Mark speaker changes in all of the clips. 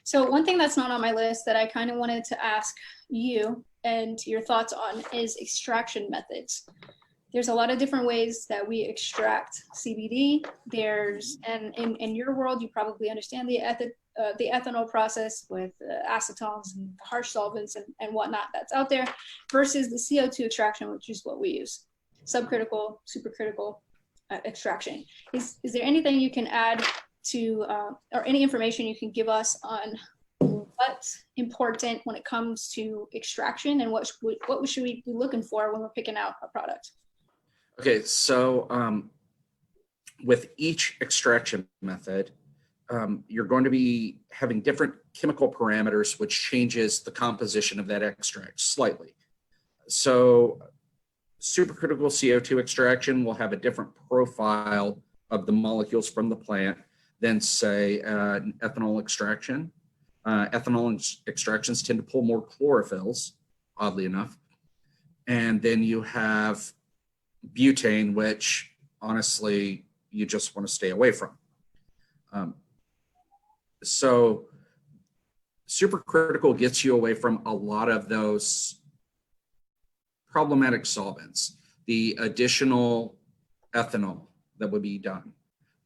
Speaker 1: So one thing that's not on my list that I kind of wanted to ask you and your thoughts on is extraction methods. There's a lot of different ways that we extract CBD. And in your world, you probably understand the ethanol process with acetones and harsh solvents and whatnot that's out there versus the CO2 extraction, which is what we use. Subcritical, supercritical extraction. Is there anything you can add to, or any information you can give us on what's important when it comes to extraction and what should we be looking for when we're picking out a product?
Speaker 2: Okay, so with each extraction method, you're going to be having different chemical parameters, which changes the composition of that extract slightly. So supercritical CO2 extraction will have a different profile of the molecules from the plant than, say, ethanol extraction. Ethanol extractions tend to pull more chlorophylls, oddly enough. And then you have butane, which honestly you just want to stay away from. So supercritical gets you away from a lot of those problematic solvents, the additional ethanol that would be done.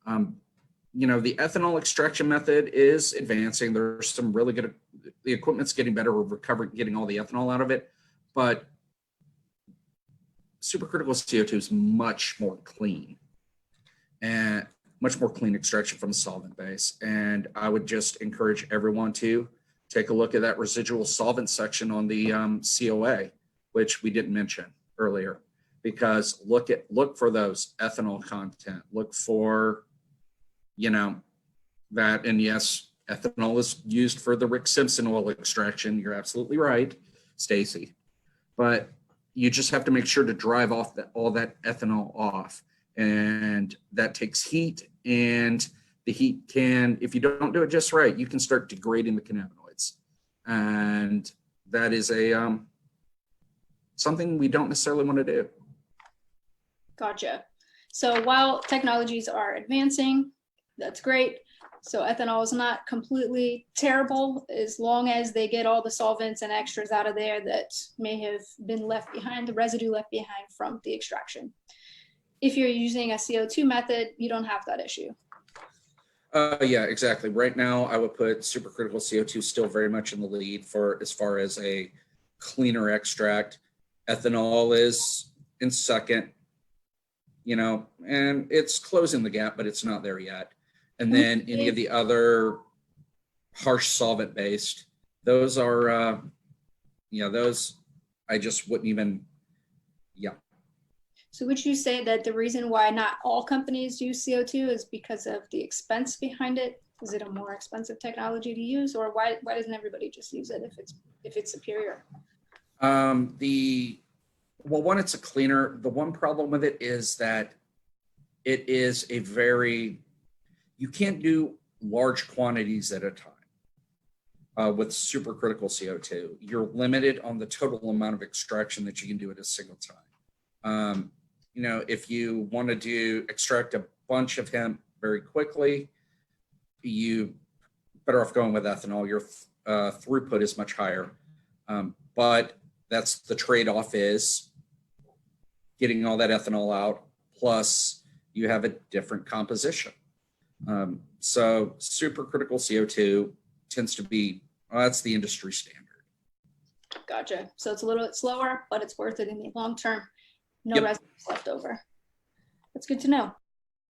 Speaker 2: The ethanol extraction method is advancing. There's some really good, the equipment's getting better, we're recovering, getting all the ethanol out of it, but supercritical CO2 is much more clean and much more clean extraction from the solvent base. And I would just encourage everyone to take a look at that residual solvent section on the COA, which we didn't mention earlier, because look for those ethanol content, look for, that, and yes, ethanol is used for the Rick Simpson oil extraction. You're absolutely right, Stacy. But you just have to make sure to drive off all that ethanol off. And that takes heat, and the heat can, if you don't do it just right, you can start degrading the cannabinoids. And that is something we don't necessarily want to do.
Speaker 1: Gotcha. So while technologies are advancing, that's great. So ethanol is not completely terrible as long as they get all the solvents and extras out of there that may have been left behind, the residue left behind from the extraction. If you're using a CO2 method, you don't have that issue.
Speaker 2: Yeah, exactly. Right now, I would put supercritical CO2 still very much in the lead for as far as a cleaner extract. Ethanol is in second, and it's closing the gap, but it's not there yet. And then any of the other harsh solvent based, those are, those I just wouldn't even,
Speaker 1: So would you say that the reason why not all companies use CO2 is because of the expense behind it? Is it a more expensive technology to use, or why doesn't everybody just use it if it's superior?
Speaker 2: Well, one, it's a cleaner. The one problem with it is that it is you can't do large quantities at a time. With supercritical CO2, you're limited on the total amount of extraction that you can do at a single time. If you want to extract a bunch of hemp very quickly, you better off going with ethanol. Your throughput is much higher, but that's the trade-off, is getting all that ethanol out, plus you have a different composition. So supercritical CO2 tends to be, that's the industry standard.
Speaker 1: Gotcha. So it's a little bit slower, but it's worth it in the long term. No
Speaker 2: Yep.
Speaker 1: residues left over. That's good to know.